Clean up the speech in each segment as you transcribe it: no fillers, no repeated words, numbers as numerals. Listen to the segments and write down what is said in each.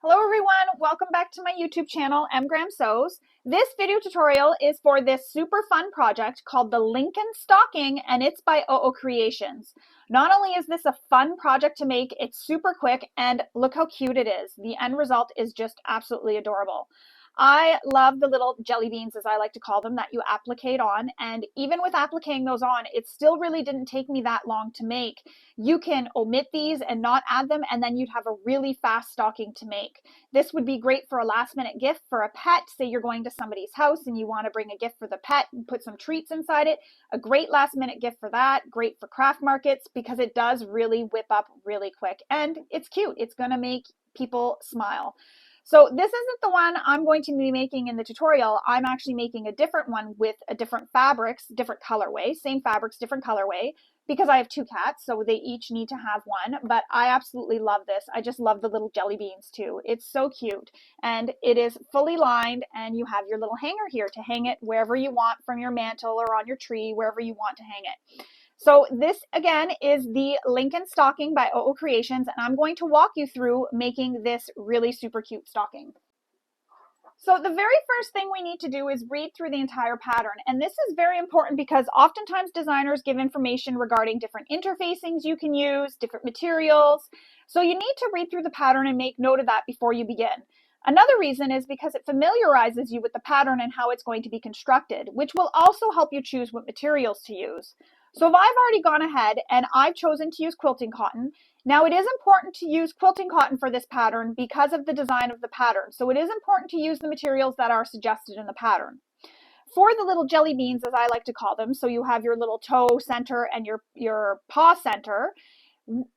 Hello everyone, welcome back to my YouTube channel, mgrahamsews. This video tutorial is for this super fun project called the Lincoln Stocking, and it's by UhOh Creations. Not only is this a fun project to make, it's super quick, and look how cute it is. The end result is just absolutely adorable. I love the little jelly beans, as I like to call them, that you applique on, and even with appliquing those on, it still really didn't take me that long to make. You can omit these and not add them, and then you'd have a really fast stocking to make. This would be great for a last minute gift for a pet. Say you're going to somebody's house and you want to bring a gift for the pet and put some treats inside it. A great last minute gift for that. Great for craft markets because it does really whip up really quick, and it's cute. It's going to make people smile. So this isn't the one I'm going to be making in the tutorial. I'm actually making a different one with a different fabrics, different colorway, same fabrics, different colorway, because I have two cats, so they each need to have one. But I absolutely love this. I just love the little jelly beans too. It's so cute, and it is fully lined, and you have your little hanger here to hang it wherever you want, from your mantle or on your tree, wherever you want to hang it. So this again is the Lincoln Stocking by UhOh Creations, and I'm going to walk you through making this really super cute stocking. So the very first thing we need to do is read through the entire pattern, and this is very important because oftentimes designers give information regarding different interfacings you can use, different materials, so you need to read through the pattern and make note of that before you begin. Another reason is because it familiarizes you with the pattern and how it's going to be constructed, which will also help you choose what materials to use. So if I've already gone ahead and I've chosen to use quilting cotton, now it is important to use quilting cotton for this pattern because of the design of the pattern. So it is important to use the materials that are suggested in the pattern. For the little jelly beans, as I like to call them, so you have your little toe center and your paw center,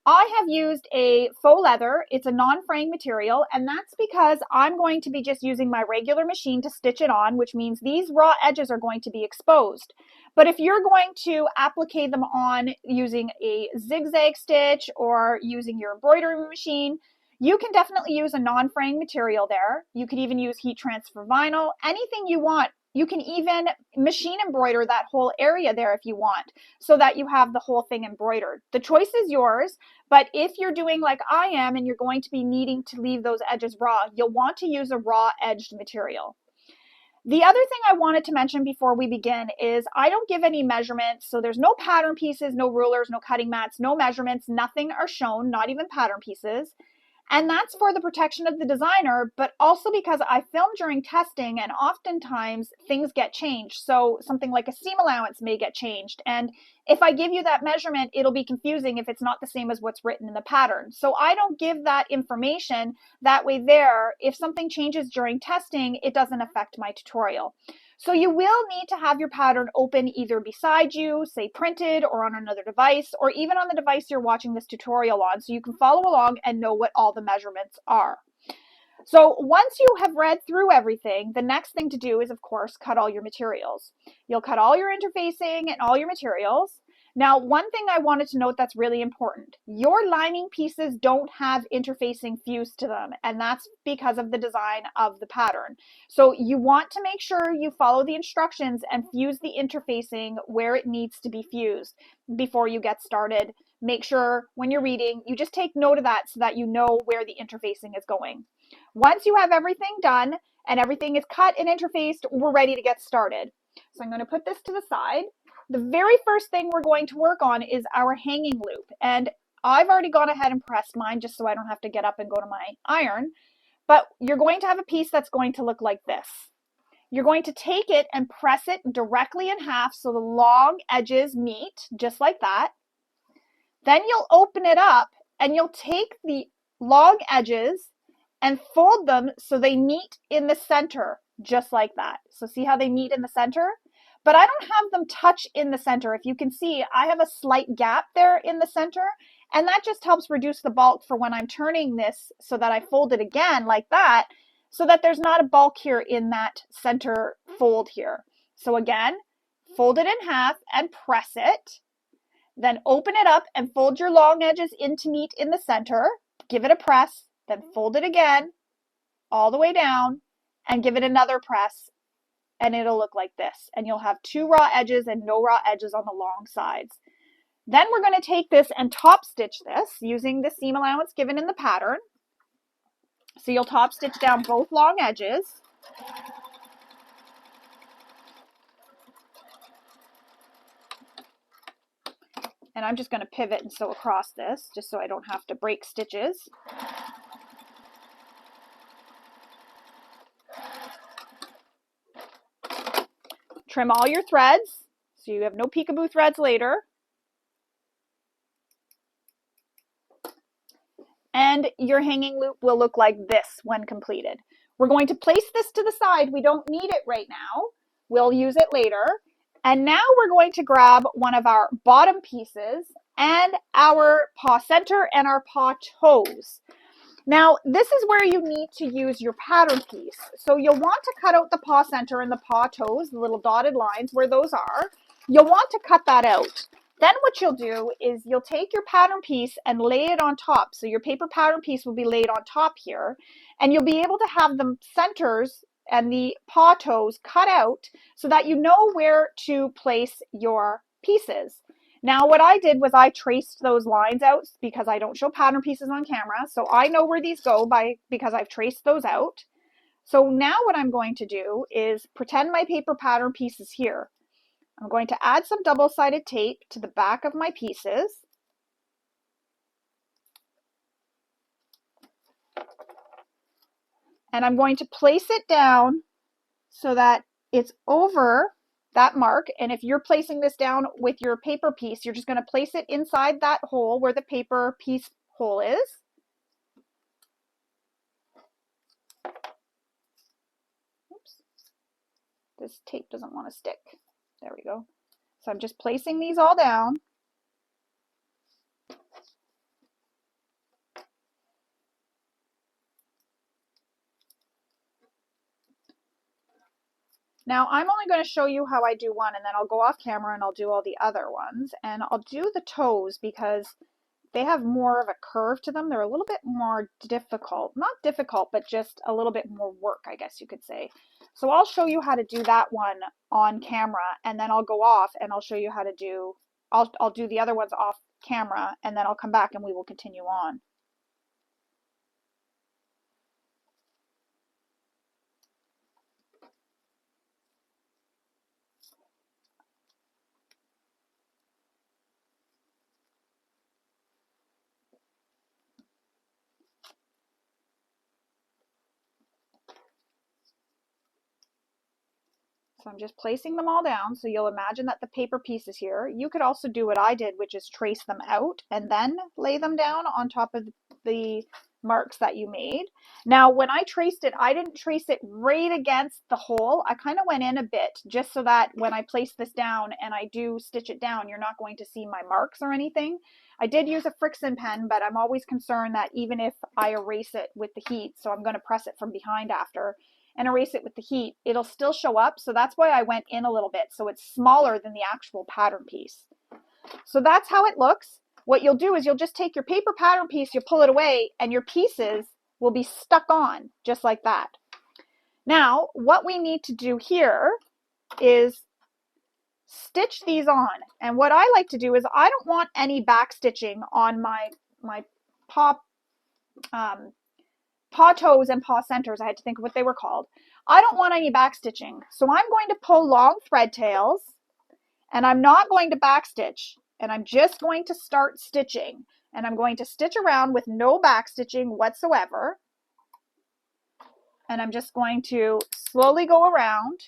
I have used a faux leather. It's a non-fraying material, and that's because I'm going to be just using my regular machine to stitch it on, which means these raw edges are going to be exposed. But if you're going to applique them on using a zigzag stitch or using your embroidery machine, you can definitely use a non-fraying material there. You could even use heat transfer vinyl, anything you want. You can even machine embroider that whole area there if you want, so that you have the whole thing embroidered. The choice is yours, but if you're doing like I am and you're going to be needing to leave those edges raw, you'll want to use a raw edged material. The other thing I wanted to mention before we begin is I don't give any measurements, so there's no pattern pieces, no rulers, no cutting mats, no measurements, nothing are shown, not even pattern pieces. And that's for the protection of the designer, but also because I film during testing and oftentimes things get changed. So something like a seam allowance may get changed. And if I give you that measurement, it'll be confusing if it's not the same as what's written in the pattern. So I don't give that information that way there. If something changes during testing, it doesn't affect my tutorial. So you will need to have your pattern open either beside you, say printed, or on another device, or even on the device you're watching this tutorial on, so you can follow along and know what all the measurements are. So once you have read through everything, the next thing to do is, of course, cut all your materials. You'll cut all your interfacing and all your materials. Now, one thing I wanted to note that's really important, your lining pieces don't have interfacing fused to them, and that's because of the design of the pattern. So you want to make sure you follow the instructions and fuse the interfacing where it needs to be fused before you get started. Make sure when you're reading, you just take note of that so that you know where the interfacing is going. Once you have everything done and everything is cut and interfaced, we're ready to get started. So I'm going to put this to the side. The very first thing we're going to work on is our hanging loop. And I've already gone ahead and pressed mine just so I don't have to get up and go to my iron. But you're going to have a piece that's going to look like this. You're going to take it and press it directly in half so the long edges meet, just like that. Then you'll open it up and you'll take the long edges and fold them so they meet in the center, just like that. So see how they meet in the center? But I don't have them touch in the center. If you can see, I have a slight gap there in the center, and that just helps reduce the bulk for when I'm turning this so that I fold it again like that, so that there's not a bulk here in that center fold here. So again, fold it in half and press it. Then open it up and fold your long edges in to meet in the center. Give it a press, then fold it again all the way down and give it another press, and it'll look like this. And you'll have two raw edges and no raw edges on the long sides. Then we're going to take this and top stitch this using the seam allowance given in the pattern. So you'll top stitch down both long edges. And I'm just going to pivot and sew across this, just so I don't have to break stitches. Trim all your threads, so you have no peekaboo threads later. And your hanging loop will look like this when completed. We're going to place this to the side. We don't need it right now. We'll use it later. And now we're going to grab one of our bottom pieces and our paw center and our paw toes. Now, this is where you need to use your pattern piece. So you'll want to cut out the paw center and the paw toes, the little dotted lines where those are. You'll want to cut that out. Then what you'll do is you'll take your pattern piece and lay it on top. So your paper pattern piece will be laid on top here, and you'll be able to have the centers and the paw toes cut out so that you know where to place your pieces. Now what I did was I traced those lines out because I don't show pattern pieces on camera. So I know where these go because I've traced those out. So now what I'm going to do is pretend my paper pattern piece is here. I'm going to add some double-sided tape to the back of my pieces. And I'm going to place it down so that it's over that mark. And if you're placing this down with your paper piece, you're just going to place it inside that hole where the paper piece hole is. Oops. This tape doesn't want to stick. There we go. So I'm just placing these all down. Now I'm only going to show you how I do one, and then I'll go off camera and I'll do all the other ones. And I'll do the toes because they have more of a curve to them. They're a little bit more difficult. Not difficult, but just a little bit more work, I guess you could say. So I'll show you how to do that one on camera, and then I'll go off and I'll show you how to do, I'll do the other ones off camera, and then I'll come back and we will continue on. So I'm just placing them all down. So you'll imagine that the paper piece is here. You could also do what I did, which is trace them out and then lay them down on top of the marks that you made. Now, when I traced it, I didn't trace it right against the hole. I kind of went in a bit just so that when I place this down and I do stitch it down, you're not going to see my marks or anything. I did use a Frixion pen, but I'm always concerned that even if I erase it with the heat, so I'm going to press it from behind after, and erase it with the heat, it'll still show up. So that's why I went in a little bit. So it's smaller than the actual pattern piece. So that's how it looks. What you'll do is you'll just take your paper pattern piece, you pull it away, and your pieces will be stuck on just like that. Now, what we need to do here is stitch these on. And what I like to do is I don't want any back stitching on my paw toes and paw centers. I had to think of what they were called. I don't want any back stitching. So I'm going to pull long thread tails, and I'm not going to back stitch, and I'm just going to start stitching. And I'm going to stitch around with no back stitching whatsoever. And I'm just going to slowly go around.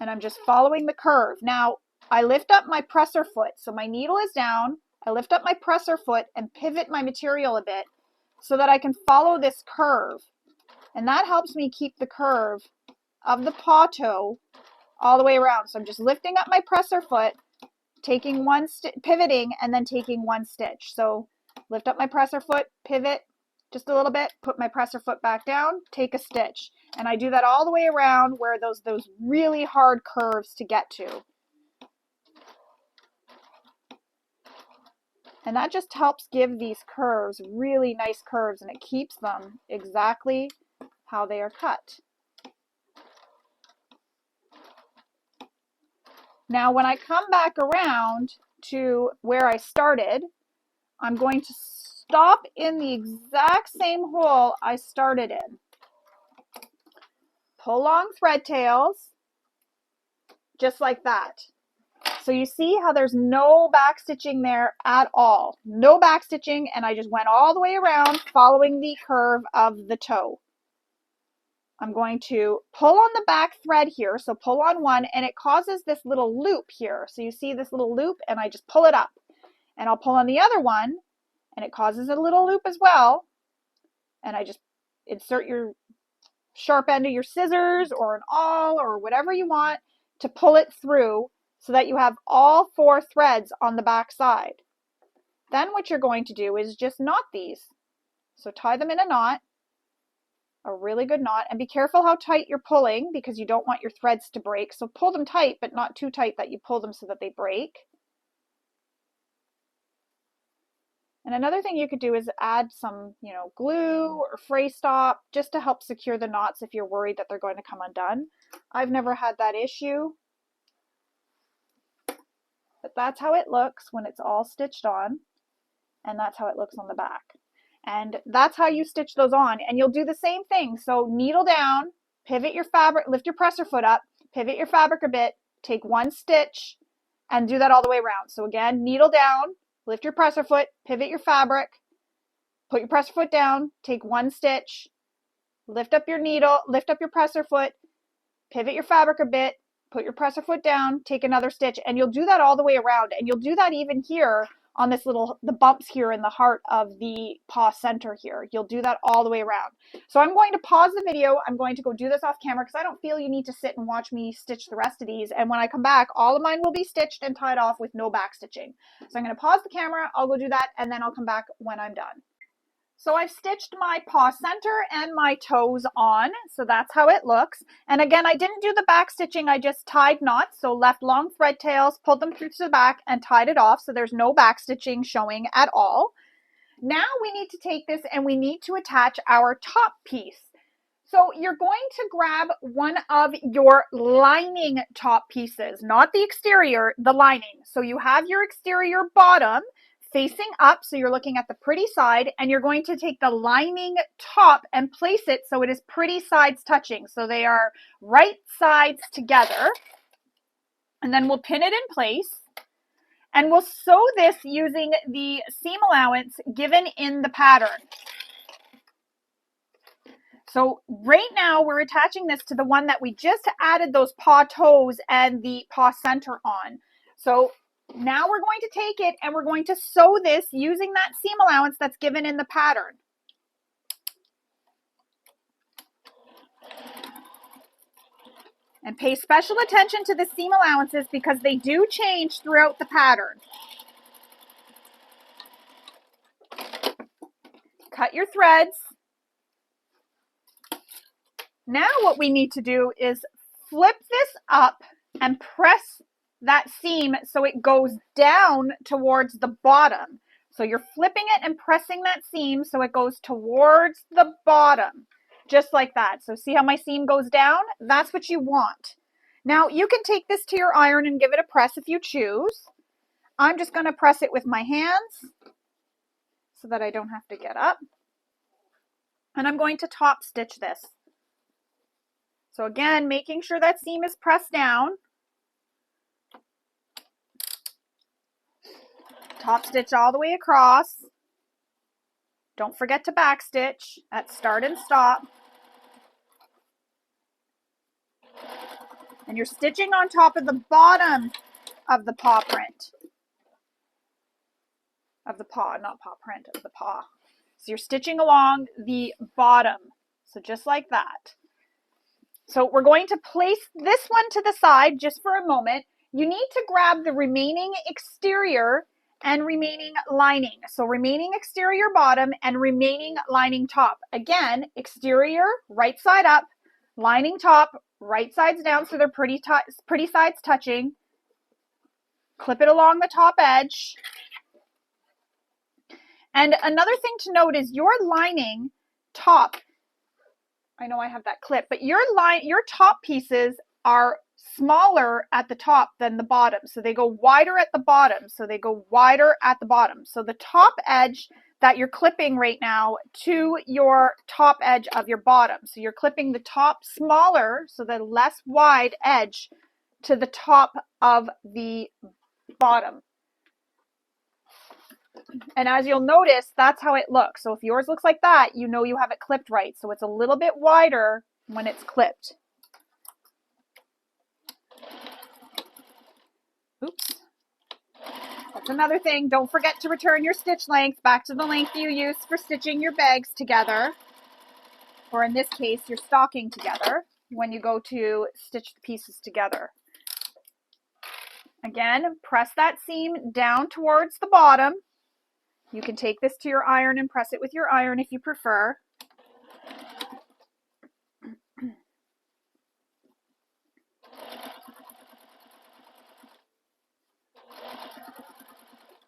And I'm just following the curve. Now, I lift up my presser foot. So my needle is down. I lift up my presser foot and pivot my material a bit so that I can follow this curve. And that helps me keep the curve of the paw toe all the way around. So I'm just lifting up my presser foot, taking one pivoting, and then taking one stitch. So lift up my presser foot, pivot just a little bit, put my presser foot back down, take a stitch. And I do that all the way around where those really hard curves to get to. And that just helps give these curves really nice curves, and it keeps them exactly how they are cut. Now, when I come back around to where I started, I'm going to stop in the exact same hole I started in. Pull long thread tails, just like that. So you see how there's no back stitching there at all. No back stitching, and I just went all the way around following the curve of the toe. I'm going to pull on the back thread here, so pull on one, and it causes this little loop here. So you see this little loop, and I just pull it up. And I'll pull on the other one, and it causes a little loop as well. And I just insert your sharp end of your scissors or an awl or whatever you want to pull it through so that you have all 4 threads on the back side. Then what you're going to do is just knot these. So tie them in a knot, a really good knot, and be careful how tight you're pulling because you don't want your threads to break. So pull them tight, but not too tight that you pull them so that they break. And another thing you could do is add some, glue or fray stop just to help secure the knots if you're worried that they're going to come undone. I've never had that issue. But that's how it looks when it's all stitched on. And that's how it looks on the back. And that's how you stitch those on. And you'll do the same thing. So needle down, pivot your fabric, lift your presser foot up, pivot your fabric a bit, take 1 stitch, and do that all the way around. So again, needle down, lift your presser foot, pivot your fabric, put your presser foot down, take 1 stitch, lift up your needle, lift up your presser foot, pivot your fabric a bit, put your presser foot down, take another stitch, and you'll do that all the way around. And you'll do that even here on this the bumps here in the heart of the paw center here. You'll do that all the way around. So I'm going to pause the video. I'm going to go do this off camera because I don't feel you need to sit and watch me stitch the rest of these. And when I come back, all of mine will be stitched and tied off with no back stitching. So I'm going to pause the camera. I'll go do that, and then I'll come back when I'm done. So I've stitched my paw center and my toes on, so that's how it looks. And again, I didn't do the back stitching, I just tied knots, so left long thread tails, pulled them through to the back and tied it off, so there's no back stitching showing at all. Now we need to take this and we need to attach our top piece. So you're going to grab one of your lining top pieces, not the exterior, the lining. So you have your exterior bottom facing up, so you're looking at the pretty side, and you're going to take the lining top and place it so it is pretty sides touching. So they are right sides together. And then we'll pin it in place. And we'll sew this using the seam allowance given in the pattern. So right now we're attaching this to the one that we just added those paw toes and the paw center on. So now we're going to take it and we're going to sew this using that seam allowance that's given in the pattern. And pay special attention to the seam allowances because they do change throughout the pattern. Cut your threads. Now what we need to do is flip this up and press that seam so it goes down towards the bottom. So you're flipping it and pressing that seam so it goes towards the bottom, just like that. So see how my seam goes down? That's what you want. Now you can take this to your iron and give it a press if you choose. I'm just going to press it with my hands so that I don't have to get up. And I'm going to top stitch this. So again, making sure that seam is pressed down. Top stitch all the way across. Don't forget to back stitch at start and stop. And you're stitching on top of the bottom of the paw print. Of the paw, not paw print, of the paw. So you're stitching along the bottom. So just like that. So we're going to place this one to the side just for a moment. You need to grab the remaining exterior and remaining lining. So remaining exterior bottom and remaining lining top. Again, exterior, right side up, lining top, right sides down so they're pretty sides touching. Clip it along the top edge. And another thing to note is your lining top, I know I have that clip, but your top pieces are smaller at the top than the bottom. So they go wider at the bottom. So the top edge that you're clipping right now to your top edge of your bottom. So you're clipping the top smaller, so the less wide edge, to the top of the bottom. And as you'll notice, that's how it looks. So if yours looks like that, you know you have it clipped right. So it's a little bit wider when it's clipped. Oops. That's another thing. Don't forget to return your stitch length back to the length you used for stitching your bags together. Or in this case, your stocking together when you go to stitch the pieces together. Again, press that seam down towards the bottom. You can take this to your iron and press it with your iron if you prefer.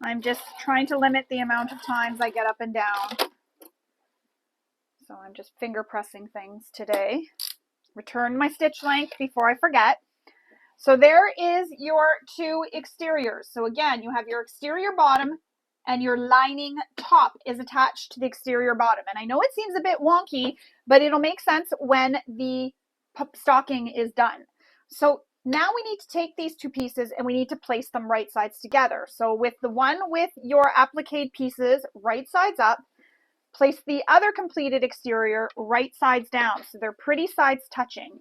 I'm just trying to limit the amount of times I get up and down. So I'm just finger pressing things today. Return my stitch length before I forget. So there is your two exteriors. So again, you have your exterior bottom and your lining top is attached to the exterior bottom. And I know it seems a bit wonky, but it'll make sense when the stocking is done. So now we need to take these two pieces and we need to place them right sides together. So with the one with your applique pieces right sides up, place the other completed exterior right sides down. So they're pretty sides touching.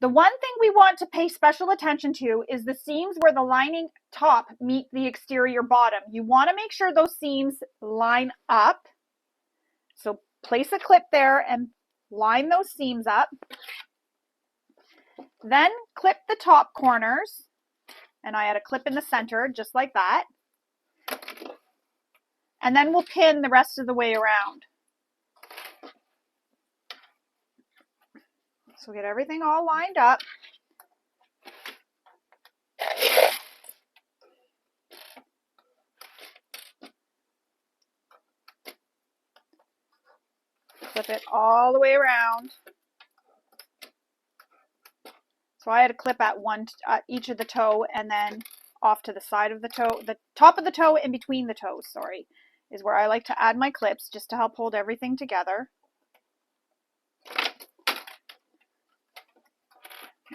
The one thing we want to pay special attention to is the seams where the lining top meet the exterior bottom. You want to make sure those seams line up. So place a clip there and line those seams up. Then clip the top corners, and I had a clip in the center just like that. And then we'll pin the rest of the way around. So get everything all lined up. Clip it all the way around. So I had a clip at each of the toe and then off to the side of the toe, the top of the toe and between the toes, sorry, is where I like to add my clips just to help hold everything together.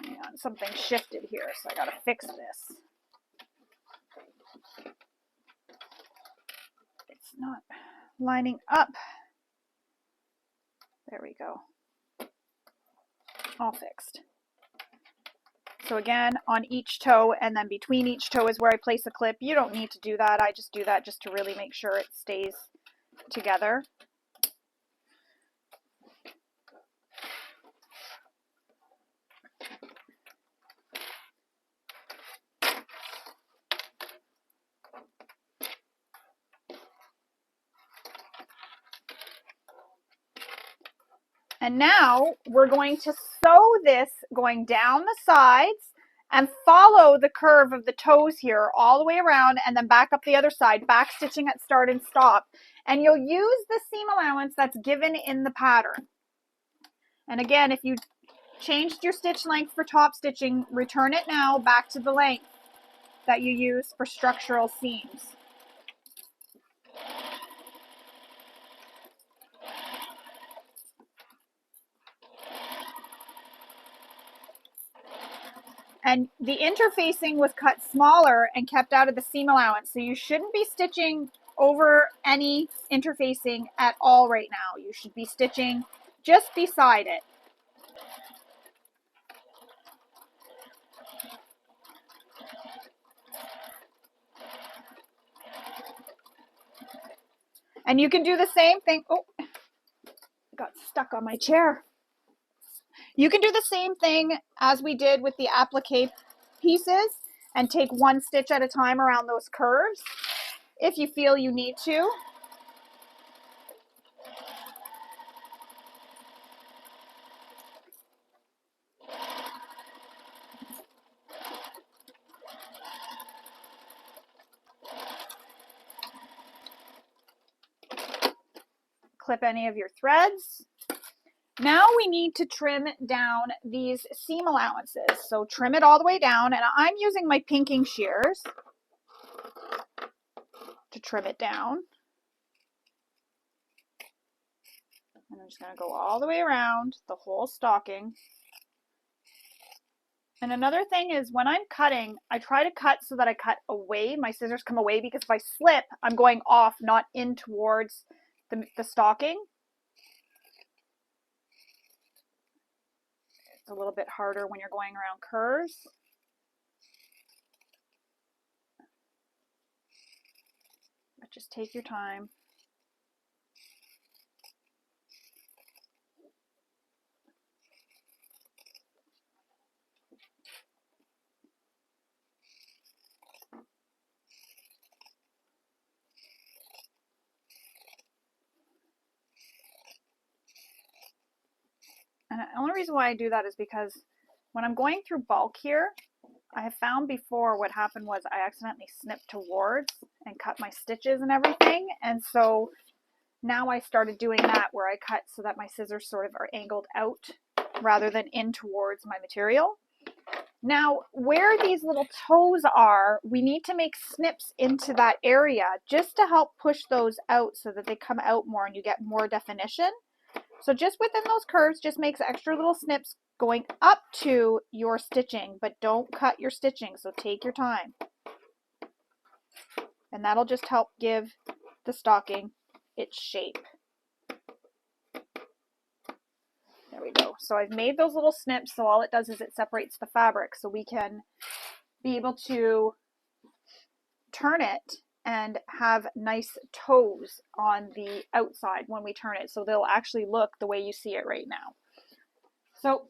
Hang on, something shifted here, so I gotta fix this. It's not lining up. There we go. All fixed. So again, on each toe and then between each toe is where I place a clip. You don't need to do that. I just do that just to really make sure it stays together. And now we're going to sew this going down the sides and follow the curve of the toes here all the way around and then back up the other side, back stitching at start and stop. And you'll use the seam allowance that's given in the pattern. And again, if you changed your stitch length for top stitching, return it now back to the length that you use for structural seams. And the interfacing was cut smaller and kept out of the seam allowance. So you shouldn't be stitching over any interfacing at all right now. You should be stitching just beside it. And you can do the same thing. Oh, I got stuck on my chair. You can do the same thing as we did with the applique pieces and take one stitch at a time around those curves if you feel you need to. Clip any of your threads. Now we need to trim down these seam allowances. So trim it all the way down, and I'm using my pinking shears to trim it down. just going to go all the way around the whole stocking. And another thing is when I'm cutting, I try to cut so that I cut away, my scissors come away, because if I slip, I'm going off, not in towards the stocking. It's a little bit harder when you're going around curves. But just take your time. And the only reason why I do that is because when I'm going through bulk here, I have found before what happened was I accidentally snipped towards and cut my stitches and everything. And so now I started doing that where I cut so that my scissors sort of are angled out rather than in towards my material. Now, where these little toes are, we need to make snips into that area just to help push those out so that they come out more and you get more definition. So just within those curves, just makes extra little snips going up to your stitching, but don't cut your stitching, so take your time. And that'll just help give the stocking its shape. There we go. So I've made those little snips, so all it does is it separates the fabric, so we can be able to turn it and have nice toes on the outside when we turn it, so they'll actually look the way you see it right now. So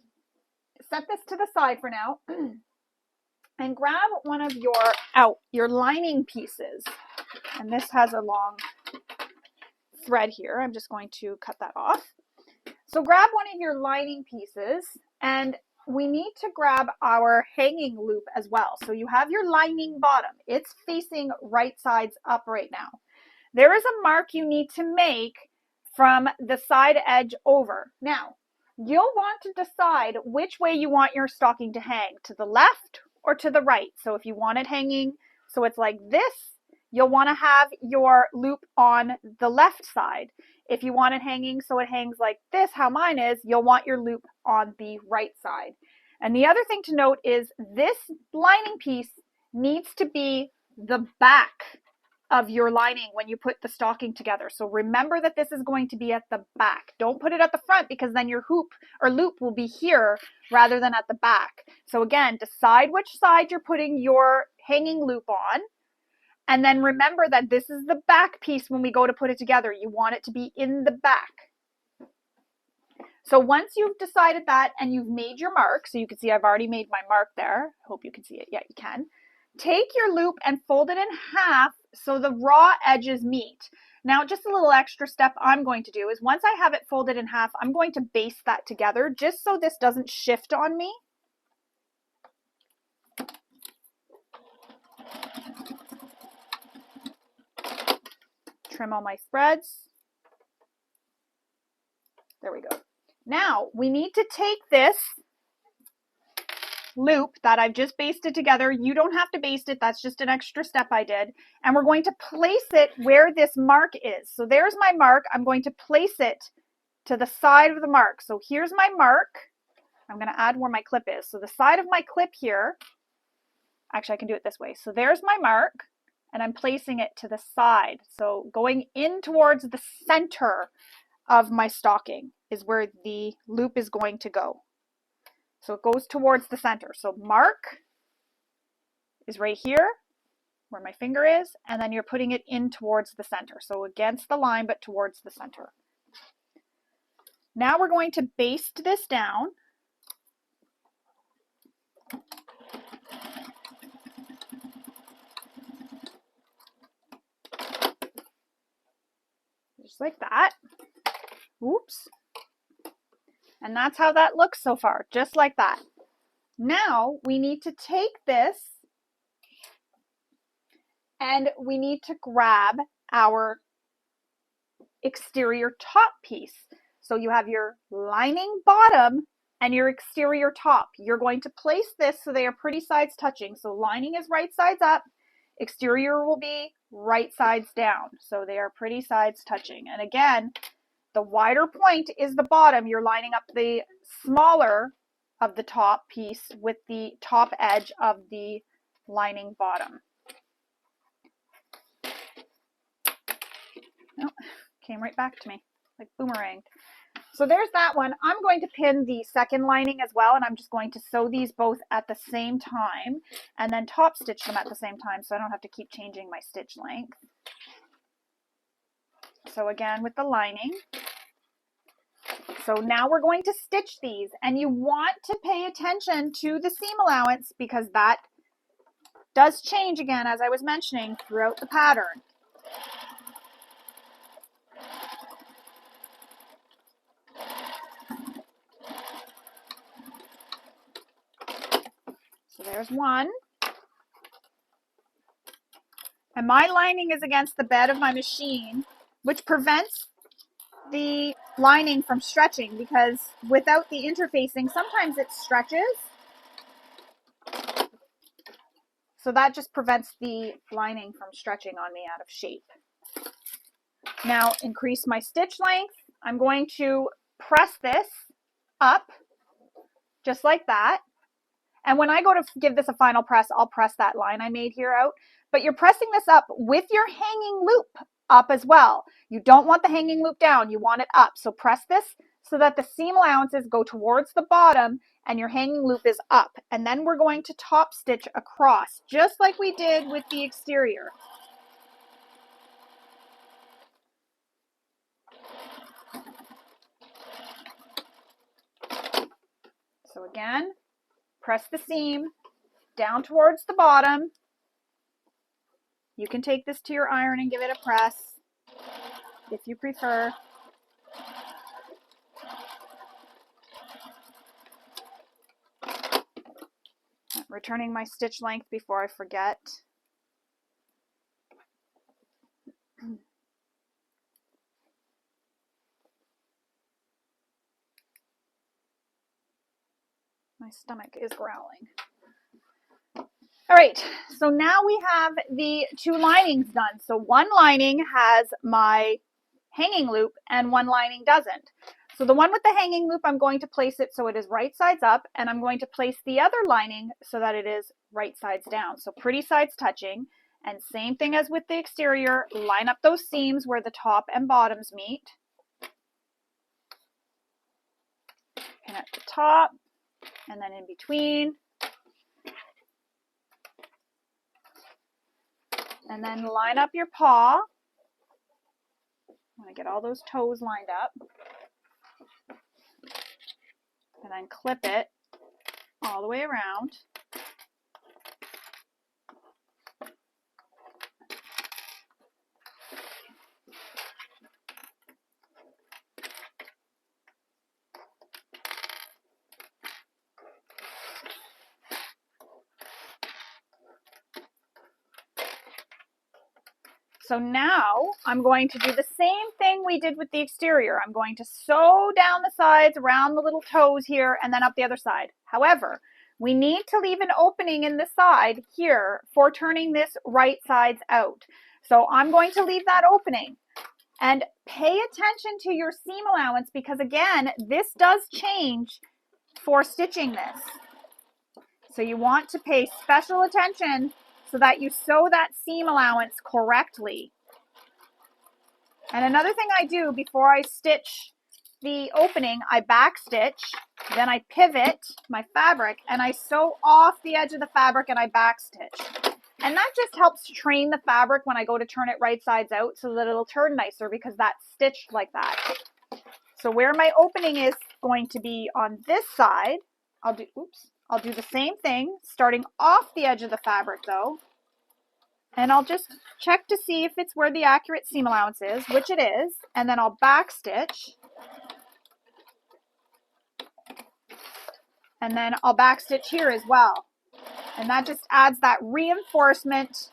set this to the side for now and grab one of your lining pieces, and this has a long thread here. I'm just going to cut that off. So grab one of your lining pieces, and we need to grab our hanging loop as well. So you have your lining bottom. It's facing right sides up right now. There is a mark you need to make from the side edge over. Now, you'll want to decide which way you want your stocking to hang, to the left or to the right. So if you want it hanging so it's like this, you'll want to have your loop on the left side. If you want it hanging so it hangs like this, how mine is, you'll want your loop on the right side. And the other thing to note is this lining piece needs to be the back of your lining when you put the stocking together. So remember that this is going to be at the back. Don't put it at the front, because then your hoop or loop will be here rather than at the back. So again, decide which side you're putting your hanging loop on. And then remember that this is the back piece when we go to put it together. You want it to be in the back. So once you've decided that and you've made your mark, so you can see I've already made my mark there. I hope you can see it. Yeah, you can. Take your loop and fold it in half so the raw edges meet. Now, just a little extra step I'm going to do is once I have it folded in half, I'm going to baste that together just so this doesn't shift on me. Trim all my threads. There we go. Now we need to take this loop that I've just basted together. You don't have to baste it. That's just an extra step I did. And we're going to place it where this mark is. So there's my mark. I'm going to place it to the side of the mark. So here's my mark. I'm going to add where my clip is. So the side of my clip here, actually I can do it this way. So there's my mark. And I'm placing it to the side. So going in towards the center of my stocking is where the loop is going to go. So it goes towards the center. So mark is right here where my finger is, and then you're putting it in towards the center. So against the line, but towards the center. Now we're going to baste this down. Just like that. Oops. And that's how that looks so far, just like that. Now we need to take this and we need to grab our exterior top piece. So you have your lining bottom and your exterior top. You're going to place this so they are pretty sides touching. So lining is right sides up, exterior will be right sides down. So they are pretty sides touching. And again, The wider point is the bottom. You're lining up the smaller of the top piece with the top edge of the lining bottom. Oh, came right back to me like boomerang. So there's that one. I'm going to pin the second lining as well, and I'm just going to sew these both at the same time and then top stitch them at the same time so I don't have to keep changing my stitch length. So again with the lining. So now we're going to stitch these, and you want to pay attention to the seam allowance because that does change again, as I was mentioning, throughout the pattern. So there's one. And my lining is against the bed of my machine, which prevents the lining from stretching because without the interfacing, sometimes it stretches. So that just prevents the lining from stretching on me out of shape. Now increase my stitch length. I'm going to press this up just like that. And when I go to give this a final press, I'll press that line I made here out. But you're pressing this up with your hanging loop up as well. You don't want the hanging loop down. You want it up. So press this so that the seam allowances go towards the bottom and your hanging loop is up. And then we're going to top stitch across, just like we did with the exterior. So again, press the seam down towards the bottom. You can take this to your iron and give it a press if you prefer. Returning my stitch length before I forget. My stomach is growling. All right, so now we have the two linings done. So one lining has my hanging loop and one lining doesn't. So the one with the hanging loop, I'm going to place it so it is right sides up, and I'm going to place the other lining so that it is right sides down. So pretty sides touching, and same thing as with the exterior, line up those seams where the top and bottoms meet. Pin at the top, and then in between. And then line up your paw. I want to get all those toes lined up. And then clip it all the way around. So now I'm going to do the same thing we did with the exterior. I'm going to sew down the sides around the little toes here and then up the other side. However, we need to leave an opening in the side here for turning this right sides out. So I'm going to leave that opening. And pay attention to your seam allowance because again, this does change for stitching this. So you want to pay special attention so that you sew that seam allowance correctly. And another thing I do before I stitch the opening, I back stitch, then I pivot my fabric and I sew off the edge of the fabric and I back stitch. And that just helps train the fabric when I go to turn it right sides out so that it'll turn nicer because that's stitched like that. So where my opening is going to be on this side, I'll do the same thing, starting off the edge of the fabric though. And I'll just check to see if it's where the accurate seam allowance is, which it is. And then I'll back stitch. And then I'll back stitch here as well. And that just adds that reinforcement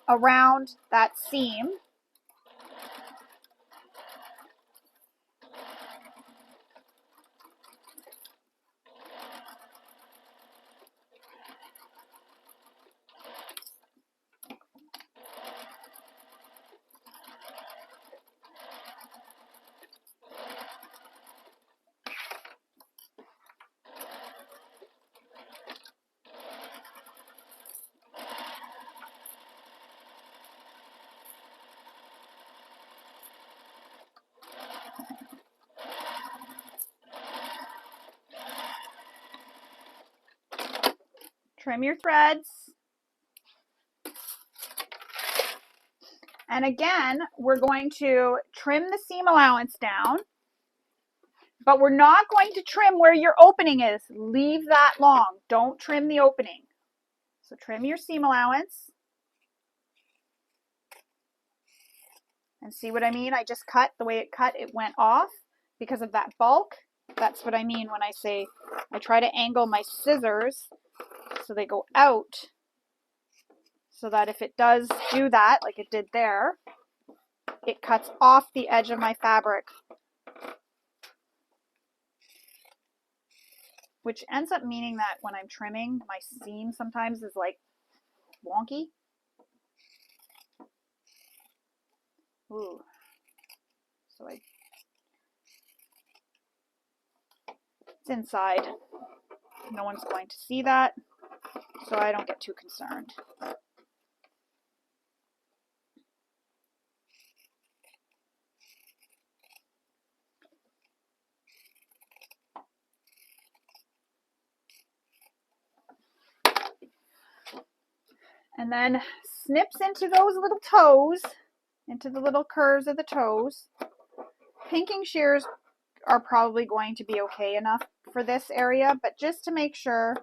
around that seam. Trim your threads. And again, we're going to trim the seam allowance down, but we're not going to trim where your opening is. Leave that long. Don't trim the opening. So trim your seam allowance. And see what I mean? I just cut the way it cut, it went off because of that bulk. That's what I mean when I say I try to angle my scissors so they go out, so that if it does do that, like it did there, it cuts off the edge of my fabric, which ends up meaning that when I'm trimming, my seam sometimes is like wonky. Ooh. So it's inside. No one's going to see that, so I don't get too concerned. And then snips into those little toes, into the little curves of the toes. Pinking shears are probably going to be okay enough for this area, but just to make sure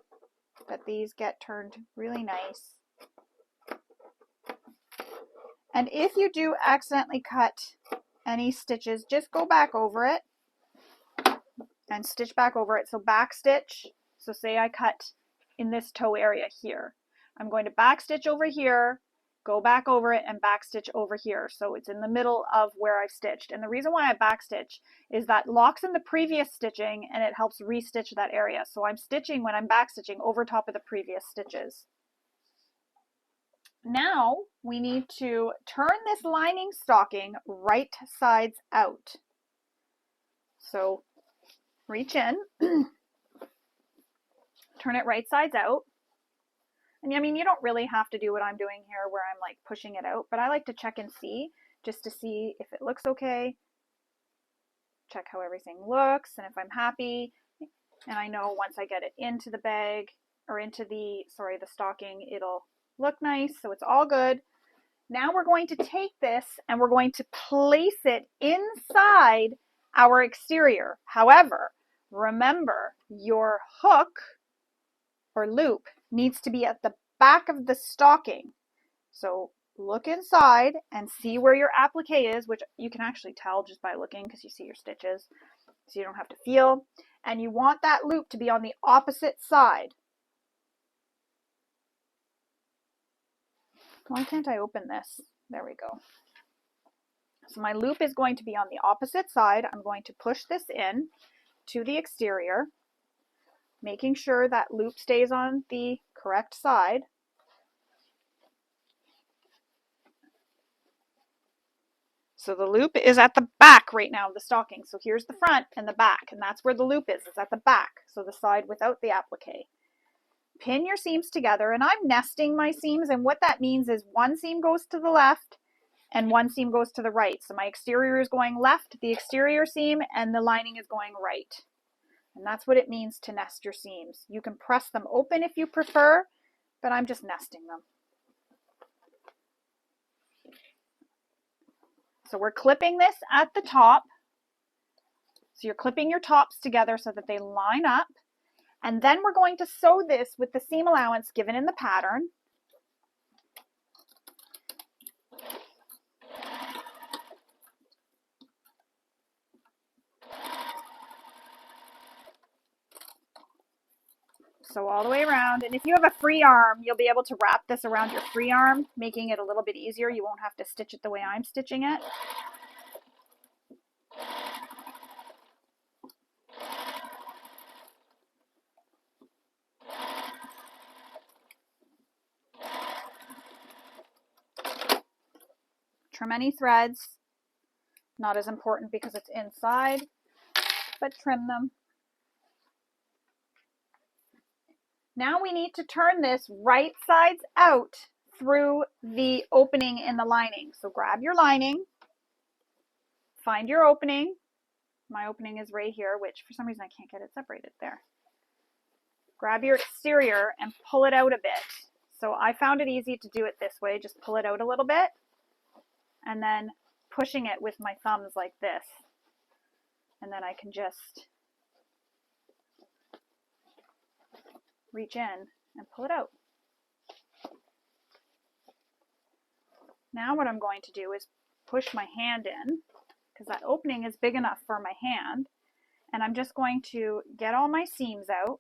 that these get turned really nice. And if you do accidentally cut any stitches, just go back over it and stitch back over it. So back stitch. So say I cut in this toe area here. I'm going to back stitch over here, go back over it, and back stitch over here. So it's in the middle of where I've stitched. And the reason why I back stitch is that locks in the previous stitching and it helps restitch that area. So I'm stitching when I'm back stitching over top of the previous stitches. Now we need to turn this lining stocking right sides out. So reach in, turn it right sides out. And I mean, you don't really have to do what I'm doing here where I'm like pushing it out, but I like to check and see, just to see if it looks okay. Check how everything looks, and if I'm happy, and I know once I get it into the bag, or into the stocking, it'll look nice, so it's all good. Now we're going to take this and we're going to place it inside our exterior. However, remember your hook or loop needs to be at the back of the stocking. So look inside and see where your applique is, which you can actually tell just by looking because you see your stitches, so you don't have to feel. And you want that loop to be on the opposite side. Why can't I open this? There we go. So my loop is going to be on the opposite side. I'm going to push this in to the exterior, making sure that loop stays on the correct side. So the loop is at the back right now of the stocking. So here's the front and the back, and that's where the loop is. It's at the back, so the side without the applique. Pin your seams together, and I'm nesting my seams, and what that means is one seam goes to the left and one seam goes to the right. So my exterior is going left, the exterior seam, and the lining is going right. And that's what it means to nest your seams. You can press them open if you prefer, but I'm just nesting them. So we're clipping this at the top. So you're clipping your tops together so that they line up. And then we're going to sew this with the seam allowance given in the pattern. So all the way around, and if you have a free arm, you'll be able to wrap this around your free arm, making it a little bit easier. You won't have to stitch it the way I'm stitching it. Trim any threads. Not as important because it's inside, but trim them. Now we need to turn this right sides out through the opening in the lining. So grab your lining, find your opening. My opening is right here, which for some reason I can't get it separated there. grab your exterior and pull it out a bit. So I found it easy to do it this way. Just pull it out a little bit and then pushing it with my thumbs like this. And then I can just reach in and pull it out. Now what I'm going to do is push my hand in, because that opening is big enough for my hand, and I'm just going to get all my seams out.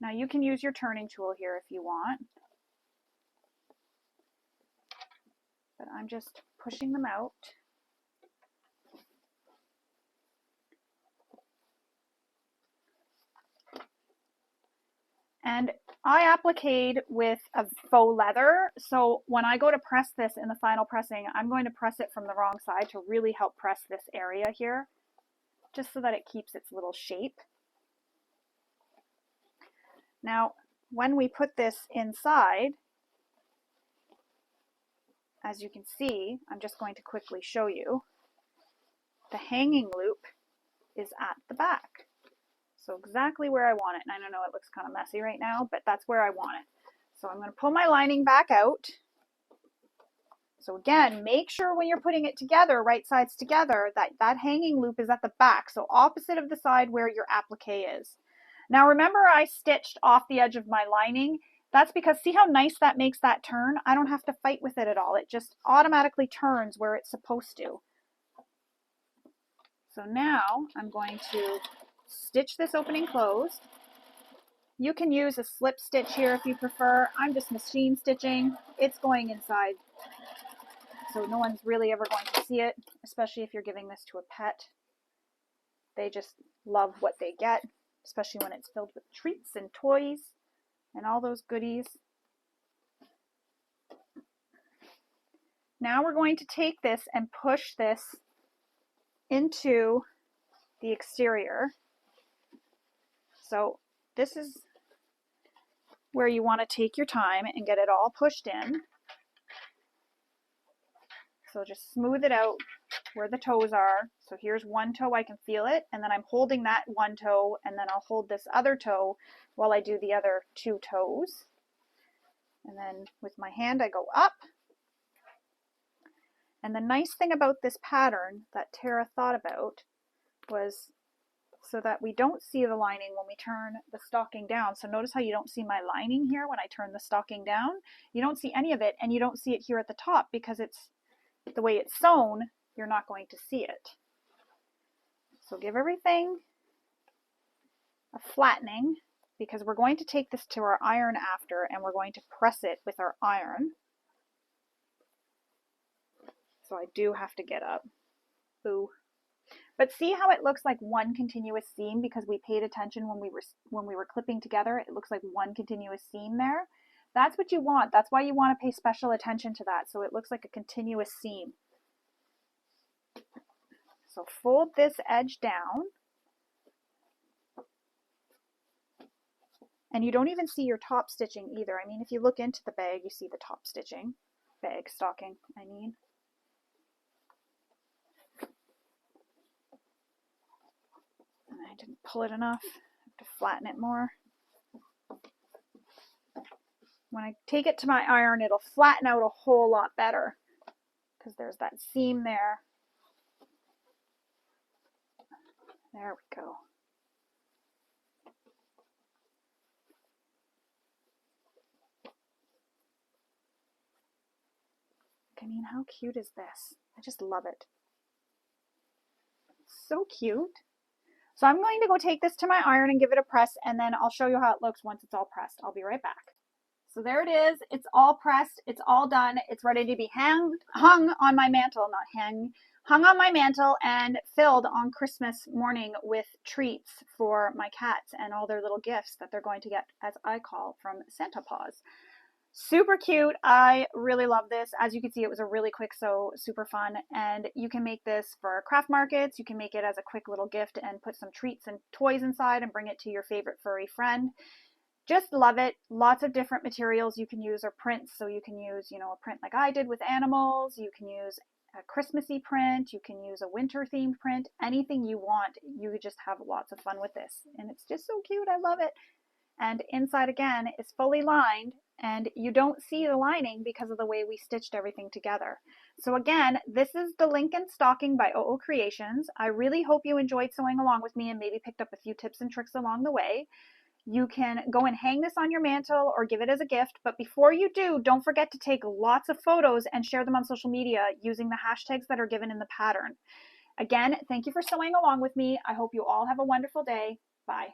Now you can use your turning tool here if you want, but I'm just pushing them out. And I appliqued with a faux leather, so when I go to press this in the final pressing, I'm going to press it from the wrong side to really help press this area here, just so that it keeps its little shape. Now, when we put this inside, as you can see, I'm just going to quickly show you, the hanging loop is at the back. So exactly where I want it. And I know it looks kind of messy right now, but that's where I want it. So I'm going to pull my lining back out. So again, make sure when you're putting it together, right sides together, that hanging loop is at the back. So opposite of the side where your applique is. Now remember, I stitched off the edge of my lining. That's because see how nice that makes that turn? I don't have to fight with it at all. It just automatically turns where it's supposed to. So now I'm going to stitch this opening closed. You can use a slip stitch here if you prefer. I'm just machine stitching. It's going inside, so no one's really ever going to see it, especially if you're giving this to a pet. They just love what they get, especially when it's filled with treats and toys and all those goodies. Now we're going to take this and push this into the exterior. So this is where you want to take your time and get it all pushed in. So just smooth it out where the toes are. So here's one toe, I can feel it, and then I'm holding that one toe, and then I'll hold this other toe while I do the other two toes. And then with my hand I go up. And the nice thing about this pattern that Tara thought about was so that we don't see the lining when we turn the stocking down. So notice how you don't see my lining here when I turn the stocking down. You don't see any of it, and you don't see it here at the top because it's the way it's sewn, you're not going to see it. So give everything a flattening, because we're going to take this to our iron after, and we're going to press it with our iron. So I do have to get up. Boo. But see how it looks like one continuous seam because we paid attention when we were clipping together. It looks like one continuous seam there. That's what you want. That's why you want to pay special attention to that, so it looks like a continuous seam. So fold this edge down. And you don't even see your top stitching either. I mean, if you look into the bag, you see the top stitching. Bag, stocking, I mean. And I didn't pull it enough. I have to flatten it more. When I take it to my iron, it'll flatten out a whole lot better because there's that seam there. There we go. I mean, how cute is this? I just love it. So cute. So I'm going to go take this to my iron and give it a press, and then I'll show you how it looks once it's all pressed. I'll be right back. So there it is. It's all pressed. It's all done. It's ready to be hung on my mantle, hung on my mantle and filled on Christmas morning with treats for my cats and all their little gifts that they're going to get, as I call, from Santa Paws. Super cute. I really love this. As you can see, it was a really quick sew, super fun. And you can make this for craft markets. You can make it as a quick little gift and put some treats and toys inside and bring it to your favorite furry friend. Just love it. Lots of different materials you can use, or prints. So you can use, you know, a print like I did with animals. You can use a Christmassy print. You can use a winter themed print. Anything you want. You just have lots of fun with this. And it's just so cute. I love it. and inside again is fully lined, and you don't see the lining because of the way we stitched everything together. So again, this is the Lincoln Stocking by UhOh Creations. I really hope you enjoyed sewing along with me and maybe picked up a few tips and tricks along the way. You can go and hang this on your mantle or give it as a gift, but before you do, don't forget to take lots of photos and share them on social media using the hashtags that are given in the pattern. Again, thank you for sewing along with me. I hope you all have a wonderful day. Bye.